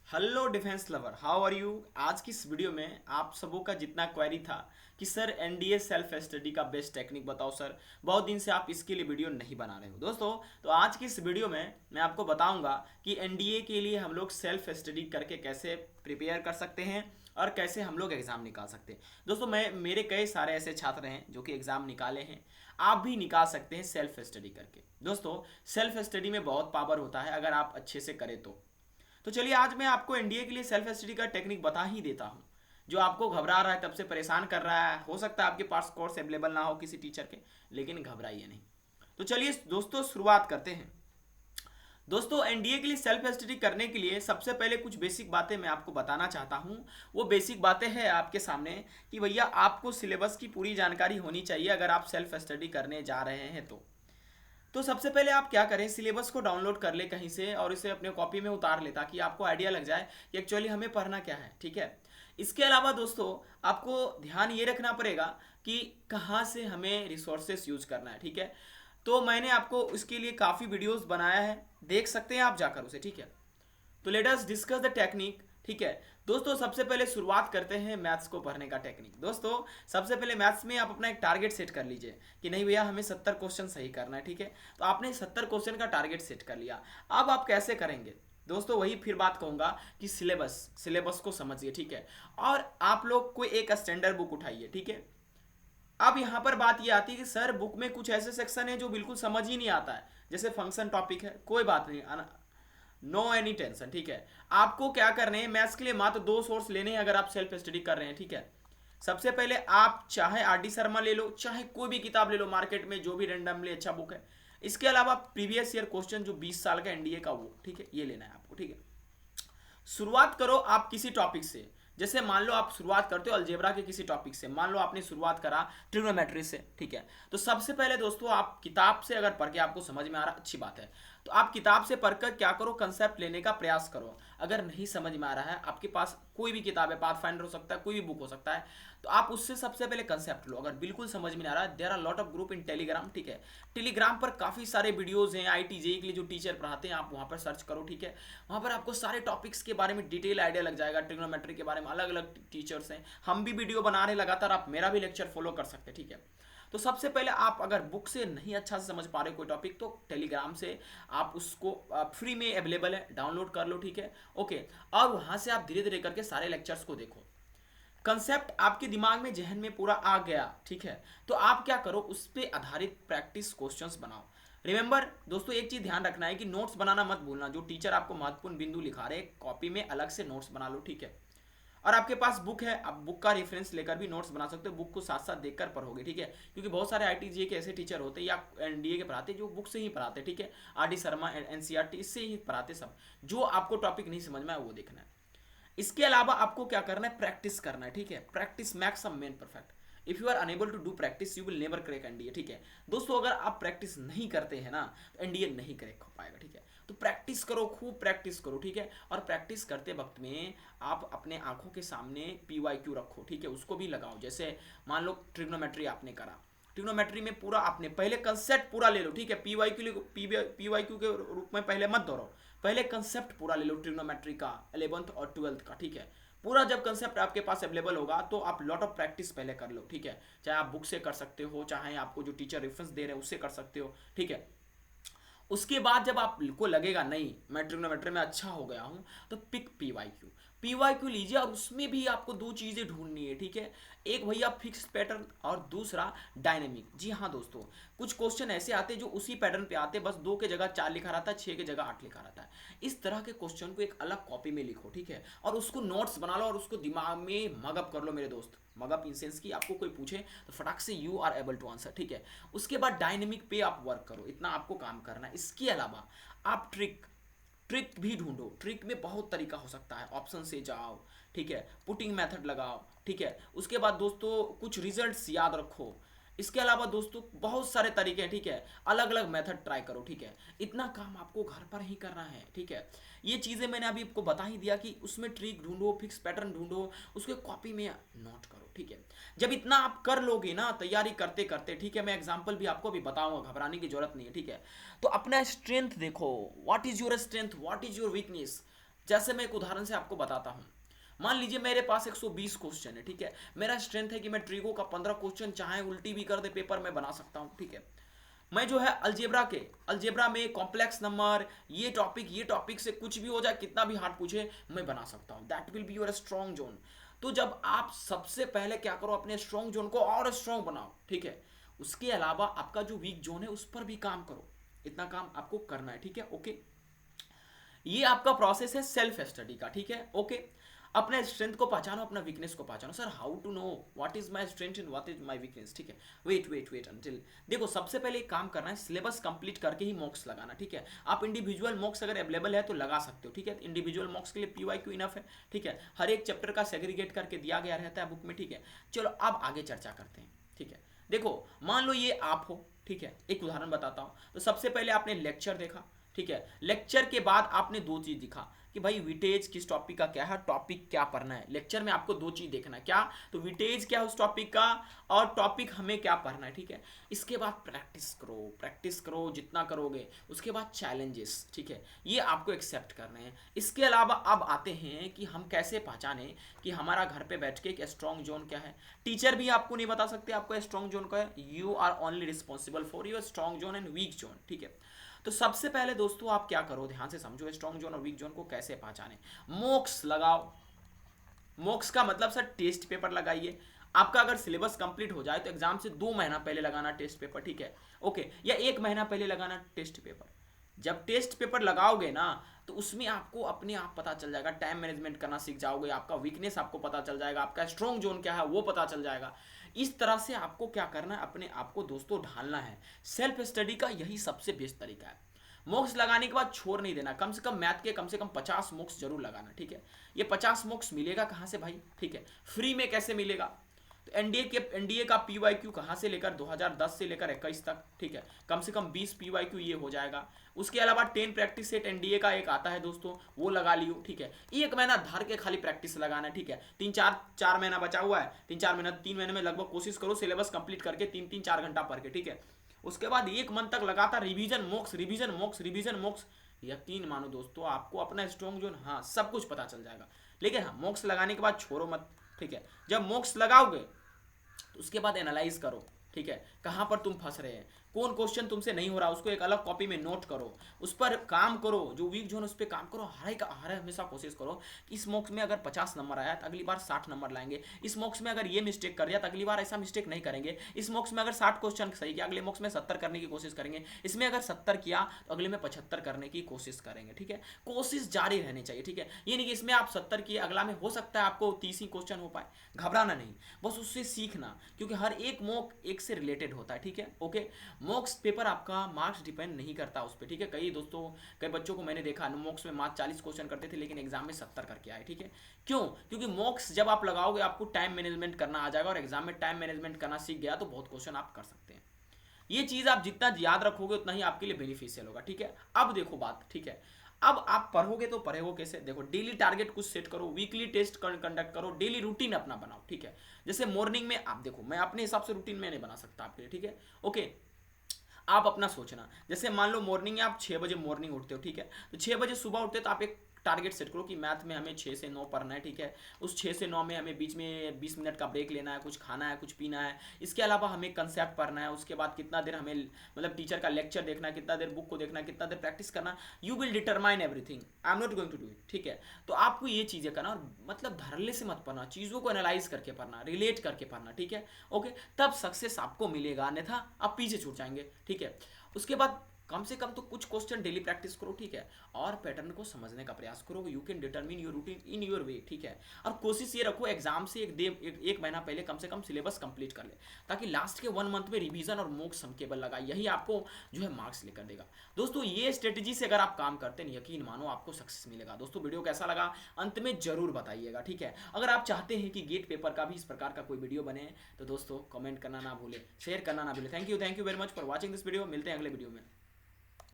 Hello defence lover, how are you. आज की इस वीडियो में आप सबों का जितना क्वेरी था कि सर एनडीए सेल्फ स्टडी का बेस्ट टेक्निक बताओ सर, बहुत दिन से आप इसके लिए वीडियो नहीं बना रहे हो दोस्तों। तो आज की इस वीडियो में मैं आपको बताऊंगा कि एनडीए के लिए हम लोग सेल्फ स्टडी करके कैसे प्रिपेयर कर सकते हैं और कैसे हम लोग एग्ज़ाम निकाल सकते हैं। दोस्तों मैं मेरे कई सारे ऐसे छात्र हैं जो कि एग्ज़ाम निकाले हैं, आप भी निकाल सकते हैं सेल्फ स्टडी करके। दोस्तों सेल्फ स्टडी में बहुत पावर होता है अगर आप अच्छे से करें तो चलिए आज मैं आपको एनडीए के लिए सेल्फ स्टडी का टेक्निक बता ही देता हूँ। जो आपको घबरा रहा है, तब से परेशान कर रहा है, हो सकता है आपके पास कोर्स अवेलेबल ना हो किसी टीचर के, लेकिन घबराइए नहीं। तो चलिए दोस्तों शुरुआत करते हैं। दोस्तों एनडीए के लिए सेल्फ स्टडी करने के लिए सबसे पहले कुछ बेसिक बातें मैं आपको बताना चाहता हूँ। वो बेसिक बातें हैं आपके सामने कि भैया आपको सिलेबस की पूरी जानकारी होनी चाहिए अगर आप सेल्फ स्टडी करने जा रहे हैं तो सबसे पहले आप क्या करें, सिलेबस को डाउनलोड कर ले कहीं से और इसे अपने कॉपी में उतार ले ताकि आपको आइडिया लग जाए कि एक्चुअली हमें पढ़ना क्या है। ठीक है। इसके अलावा दोस्तों आपको ध्यान ये रखना पड़ेगा कि कहाँ से हमें रिसोर्सेस यूज करना है। ठीक है। तो मैंने आपको उसके लिए काफ़ी वीडियोस बनाया है, देख सकते हैं आप जाकर उसे। ठीक है। तो let us discuss the technique. ठीक है दोस्तों, सबसे पहले शुरुआत करते हैं मैथ्स को पढ़ने का टेक्निक। दोस्तों सबसे पहले मैथ्स में आप अपना एक टारगेट सेट कर लीजिए कि नहीं भैया हमें 70 क्वेश्चन सही करना है। ठीक है। तो आपने 70 क्वेश्चन का टारगेट सेट कर लिया। अब आप कैसे करेंगे दोस्तों, वही फिर बात कहूंगा कि सिलेबस को समझिए। ठीक है। और आप लोग कोई एक स्टैंडर्ड बुक उठाइए। ठीक है। अब यहाँ पर बात ये आती है कि सर बुक में कुछ ऐसे सेक्शन है जो बिल्कुल समझ ही नहीं आता है, जैसे फंक्शन टॉपिक है, कोई बात नहीं, नो एनी टेंशन। ठीक है। आपको क्या करने हैं, मैथ्स के लिए मात्र दो सोर्स लेने हैं अगर आप सेल्फ स्टडी कर रहे हैं। ठीक है। सबसे पहले आप चाहे आर डी शर्मा ले लो, चाहे कोई भी किताब ले लो मार्केट में जो भी रेंडमली अच्छा बुक है। इसके अलावा प्रीवियस ईयर क्वेश्चन जो 20 साल का एनडीए का वो, ठीक है, ये लेना है आपको। ठीक है। शुरुआत करो आप किसी टॉपिक से। जैसे मान लो आप शुरुआत करते हो अलजेब्रा के किसी टॉपिक से, मान लो आपने शुरुआत करा ट्रिग्नोमेट्री से। ठीक है। तो सबसे पहले दोस्तों आप किताब से अगर पढ़ के आपको समझ में आ रहा, अच्छी बात है, तो आप किताब से पढ़कर क्या करो, कंसेप्ट लेने का प्रयास करो। अगर नहीं समझ में आ रहा है, आपके पास कोई भी किताब है, पाथफाइंडर हो सकता है, कोई भी बुक हो सकता है, तो आप उससे सबसे पहले कंसेप्ट लो। अगर बिल्कुल समझ में नहीं आ रहा है, there are lot of group in Telegram. ठीक है। टेलीग्राम पर काफ़ी सारे वीडियोज़ हैं, आई जेई के लिए जो टीचर पढ़ाते हैं, आप वहाँ पर सर्च करो। ठीक है। वहाँ पर आपको सारे टॉपिक्स के बारे में डिटेल आइडिया लग जाएगा। ट्रिग्नोमेट्री के बारे में अलग अलग टीचर्स हैं, हम भी वीडियो बना रहे लगातार, आप मेरा भी लेक्चर फॉलो कर सकते हैं। ठीक है। तो सबसे पहले आप अगर बुक से नहीं अच्छा से समझ पा रहे कोई टॉपिक, तो टेलीग्राम से आप उसको फ्री में अवेलेबल है, डाउनलोड कर लो। ठीक है। ओके। और वहाँ से आप धीरे धीरे करके सारे लेक्चर्स को देखो। कंसेप्ट आपके दिमाग में जहन में पूरा आ गया। ठीक है। तो आप क्या करो, उस पर आधारित प्रैक्टिस क्वेश्चंस बनाओ। रिमेंबर दोस्तों, एक चीज ध्यान रखना है कि नोट्स बनाना मत भूलना। जो टीचर आपको महत्वपूर्ण बिंदु लिखा रहे, कॉपी में अलग से नोट्स बना लो। ठीक है। और आपके पास बुक है, आप बुक का रेफरेंस लेकर भी नोट्स बना सकते हो, बुक को साथ साथ देखकर पढ़ोगे। ठीक है। क्योंकि बहुत सारे आईटीजे के ऐसे टीचर होते हैं या एनडीए के पढ़ाते हैं जो बुक से ही पढ़ाते हैं। ठीक है। आर डी शर्मा, एनसीईआरटी, इससे ही पढ़ाते सब। जो आपको टॉपिक नहीं समझ में आए वो देखना है। इसके अलावा आपको क्या करना है, प्रैक्टिस करना है। ठीक है। Practice makes a man perfect. If you are unable to do practice you will never crack NDA. ठीक है। दोस्तों अगर आप प्रैक्टिस नहीं करते हैं ना, तो एनडीए नहीं क्रैक हो पाएगा। ठीक है। तो प्रैक्टिस करो, खूब प्रैक्टिस करो। ठीक है। और प्रैक्टिस करते वक्त में आप अपने आंखों के सामने पीवाईक्यू रखो। ठीक है। उसको भी लगाओ। जैसे मान लो ट्रिग्नोमेट्री आपने करा, ट्रिग्नोमेट्री में पूरा आपने पहले कंसेप्ट पूरा ले लो। ठीक है। पीवाईक्यू के रूप में पहले मत दोहराओ, पहले कंसेप्ट पूरा ले लो ट्रिग्नोमेट्री का, 11th और 12th का। ठीक है। पूरा जब कंसेप्ट आपके पास अवेलेबल होगा तो आप लॉट ऑफ प्रैक्टिस पहले कर लो। ठीक है। चाहे आप बुक से कर सकते हो, चाहे आपको जो टीचर रेफरेंस दे रहे हैं उससे कर सकते हो। ठीक है। उसके बाद जब आपको लगेगा नहीं मैं ट्रिग्नोमेट्री में अच्छा हो गया हूं, तो पिक पीवाईक्यू। पीवाईक्यू लीजिए और उसमें भी आपको दो चीज़ें ढूंढनी है। ठीक है। एक भैया फिक्स पैटर्न और दूसरा डायनेमिक। जी हाँ दोस्तों, कुछ क्वेश्चन ऐसे आते हैं जो उसी पैटर्न पे आते हैं, बस 2 के जगह 4 लिखा रहता है, 6 के जगह 8 लिखा रहता है। इस तरह के क्वेश्चन को एक अलग कॉपी में लिखो। ठीक है। और उसको नोट्स बना लो और उसको दिमाग में मगअप कर लो मेरे दोस्त। मगअप इन सेंस की आपको कोई पूछे तो फटाक से you are able to answer. ठीक है। उसके बाद डायनेमिक पे आप वर्क करो, इतना आपको काम करना है। इसके अलावा आप ट्रिक ट्रिक भी ढूंढो। ट्रिक में बहुत तरीका हो सकता है, ऑप्शन से जाओ। ठीक है। पुटिंग मेथड लगाओ। ठीक है। उसके बाद दोस्तों कुछ रिजल्ट्स याद रखो। इसके अलावा दोस्तों बहुत सारे तरीके हैं। ठीक है। अलग अलग मेथड ट्राई करो। ठीक है। इतना काम आपको घर पर ही करना है। ठीक है। ये चीज़ें मैंने अभी आपको बता ही दिया कि उसमें ट्रिक ढूंढो, फिक्स पैटर्न ढूंढो, उसके कॉपी में नोट करो। ठीक है। जब इतना आप कर लोगे ना तैयारी करते करते, ठीक है, मैं एग्जांपल भी आपको अभी बताऊंगा, घबराने की जरूरत नहीं है। ठीक है। तो अपना स्ट्रेंथ देखो, what is your strength, what is your weakness. जैसे मैं एक उदाहरण से आपको बताता हूँ, मान लीजिए मेरे पास 120 क्वेश्चन है, ठीक है, मेरा स्ट्रेंथ है कि मैं ट्रिगो का 15 क्वेश्चन चाहे उल्टी भी कर दे पेपर में बना सकता हूँ, ठीक है। मैं जो है अलजेब्रा में कॉम्प्लेक्स नंबर, ये टॉपिक से कुछ भी हो जाए, कितना भी हार्ड पूछे मैं बना सकता हूँ। That will be your strong zone. तो जब आप सबसे पहले क्या करो, अपने स्ट्रॉन्ग जोन को और स्ट्रॉन्ग बनाओ, ठीक है। उसके अलावा आपका जो वीक जोन है उस पर भी काम करो, इतना काम आपको करना है, ठीक है, ओके। ये आपका प्रोसेस है सेल्फ स्टडी का, ठीक है, ओके। अपने स्ट्रेंथ को पहचानो, अपना वीकनेस को पहचानो। Sir how to know what is my strength and what is my weakness, ठीक है। वेट अंटिल, देखो सबसे पहले एक काम करना है, सिलेबस कंप्लीट करके ही मॉक्स लगाना, ठीक है। आप इंडिविजुअल मॉक्स अगर अवेलेबल है तो लगा सकते हो, ठीक है। इंडिविजुअल मॉक्स के लिए PYQ इनफ है, ठीक है। हर एक चैप्टर का सेग्रीगेट करके दिया गया रहता है बुक में, ठीक है। चलो अब आगे चर्चा करते हैं, ठीक है। देखो मान लो ये आप हो, ठीक है, एक उदाहरण बताता हूँ। तो सबसे पहले आपने लेक्चर देखा, ठीक है। लेक्चर के बाद आपने दो चीज दिखा कि भाई विटेज किस टॉपिक का क्या है, टॉपिक क्या पढ़ना है। लेक्चर में आपको दो चीज देखना है, क्या तो विटेज क्या है उस टॉपिक का, और टॉपिक हमें क्या पढ़ना है, ठीक है। इसके बाद प्रैक्टिस करो जितना करोगे। उसके बाद चैलेंजेस, ठीक है, ये आपको एक्सेप्ट करने हैं। इसके अलावा अब आते हैं कि हम कैसे पहचाने कि हमारा घर पे बैठ के एक स्ट्रॉन्ग जोन क्या है। टीचर भी आपको नहीं बता सकते आपको स्ट्रॉन्ग जोन का है, you are only responsible for your strong zone and weak zone, ठीक है। तो सबसे पहले दोस्तों आप क्या करो, ध्यान से समझो, स्ट्रॉन्ग जोन और वीक जोन को कैसे पहचाने। मॉक्स लगाओ। मॉक्स का मतलब सर टेस्ट पेपर लगाइए। आपका अगर सिलेबस कंप्लीट हो जाए तो एग्जाम से 2 महीना पहले लगाना टेस्ट पेपर, ठीक है, ओके, या 1 महीना पहले लगाना टेस्ट पेपर। जब टेस्ट पेपर लगाओगे ना तो उसमें आपको अपने आप पता चल जाएगा, टाइम मैनेजमेंट करना सीख जाओगे, आपका वीकनेस आपको पता चल जाएगा, आपका स्ट्रॉन्ग जोन क्या है वो पता चल जाएगा। इस तरह से आपको क्या करना है, अपने आप को दोस्तों ढालना है। सेल्फ स्टडी का यही सबसे बेस्ट तरीका है। मॉक्स लगाने के बाद छोड़ नहीं देना, कम से कम मैथ के कम से कम 50 मॉक्स जरूर लगाना, ठीक है। ये 50 मॉक्स मिलेगा कहाँ से भाई, ठीक है, फ्री में कैसे मिलेगा। तो एनडीए का PYQ कहाँ से लेकर 2010 से लेकर 21 तक, ठीक है, कम से कम 20 PYQ ये हो जाएगा। उसके अलावा 10 प्रैक्टिस सेट एनडीए का एक आता है दोस्तों, वो लगा लियो, ठीक है। 1 महीना धर के खाली प्रैक्टिस लगाना है, ठीक है। 3 4 महीना बचा हुआ है, 3 महीने में लगभग कोशिश करो सिलेबस कंप्लीट करके 3 3 4 घंटा पढ़ के, ठीक है। उसके बाद 1 मंथ तक लगातार रिवीजन मॉक्स। यकीन मानो दोस्तों आपको अपना स्ट्रॉन्ग जोन, हाँ, सब कुछ पता चल जाएगा। लेकिन हाँ, मॉक्स लगाने के बाद छोड़ो मत, ठीक है। जब मॉक्स लगाओगे तो उसके बाद एनालाइज करो, ठीक है, कहाँ पर तुम फंस रहे हैं, कौन क्वेश्चन तुमसे नहीं हो रहा, उसको एक अलग कॉपी में नोट करो, उस पर काम करो, जो वीक जोन उस पर काम करो। हर हमेशा कोशिश करो कि इस मॉक्स में अगर 50 नंबर आया तो अगली बार 60 नंबर लाएंगे। इस मॉक्स में अगर ये मिस्टेक कर दिया तो अगली बार ऐसा मिस्टेक नहीं करेंगे। इस मॉक्स में अगर 60 क्वेश्चन सही किया, अगले मॉक्स में 70 करने की कोशिश करेंगे। इसमें अगर 70 किया तो अगले में 75 करने की कोशिश करेंगे, ठीक है। कोशिश जारी रहनी चाहिए, ठीक है। ये नहीं कि इसमें आप 70 किए, अगला में हो सकता है आपको 30 ही क्वेश्चन हो पाए, घबराना नहीं, बस उससे सीखना, क्योंकि हर एक मॉक एक से रिलेटेड होता है, ठीक है, ओके। मॉक्स पेपर आपका मार्क्स डिपेंड नहीं करता उस पर, ठीक है। कई बच्चों को मैंने देखा मॉक्स में मार्क्स 40 क्वेश्चन करते थे लेकिन एग्जाम में 70 करके आए, ठीक है। क्यों? क्योंकि मॉक्स जब आप लगाओगे आपको टाइम मैनेजमेंट करना आ जाएगा, और एग्जाम में टाइम मैनेजमेंट करना सीख गया तो बहुत क्वेश्चन आप कर सकते हैं। ये चीज आप जितना याद रखोगे उतना ही आपके लिए बेनिफिशियल होगा, ठीक है। अब देखो बात, ठीक है, अब आप पढ़ोगे तो पढ़ोगे कैसे, देखो डेली टारगेट कुछ सेट करो, वीकली टेस्ट कंडक्ट करो, डेली रूटीन अपना बनाओ, ठीक है। जैसे मॉर्निंग में आप देखो, मैं अपने हिसाब से रूटीन में नहीं बना सकता आपके लिए, ठीक है, ओके। आप अपना सोचना, जैसे मान लो मॉर्निंग में आप 6 बजे मॉर्निंग उठते हो, ठीक है। तो 6 बजे सुबह उठते तो आप एक टारगेट सेट करो कि मैथ में हमें 6 से 9 पढ़ना है, ठीक है। उस 6 से 9 में हमें बीच में 20 मिनट का ब्रेक लेना है, कुछ खाना है, कुछ पीना है। इसके अलावा हमें कंसेप्ट पढ़ना है, उसके बाद कितना देर हमें मतलब टीचर का लेक्चर देखना है, कितना देर बुक को देखना है, कितना देर प्रैक्टिस करना। You will determine everything, I am not going to do it, ठीक है। तो आपको ये चीज़ें करना, और मतलब धरले से मत पढ़ना, चीज़ों को एनालाइज करके पढ़ना, रिलेट करके पढ़ना, ठीक है, ओके। तब सक्सेस आपको मिलेगा, अन्यथा आप पीछे छूट जाएंगे, ठीक है। उसके बाद कम से कम तो कुछ क्वेश्चन डेली प्रैक्टिस करो, ठीक है, और पैटर्न को समझने का प्रयास करो। You can determine your routine in your way, ठीक है। और कोशिश ये रखो एग्जाम से एक महीना पहले कम से कम सिलेबस कंप्लीट कर ले, ताकि लास्ट के 1 मंथ में रिवीजन और मॉक सम केवल लगा, यही आपको जो है मार्क्स लेकर देगा। दोस्तों ये स्ट्रेटेजी से अगर आप काम करते हैं, यकीन मानो आपको सक्सेस मिलेगा। दोस्तों वीडियो कैसा लगा अंत में जरूर बताइएगा, ठीक है। अगर आप चाहते हैं कि गेट पेपर का भी इस प्रकार का कोई वीडियो बने तो दोस्तों कमेंट करना ना भूले, शेयर करना ना भूले। Thank you very much for watching this video. मिलते हैं अगले वीडियो में।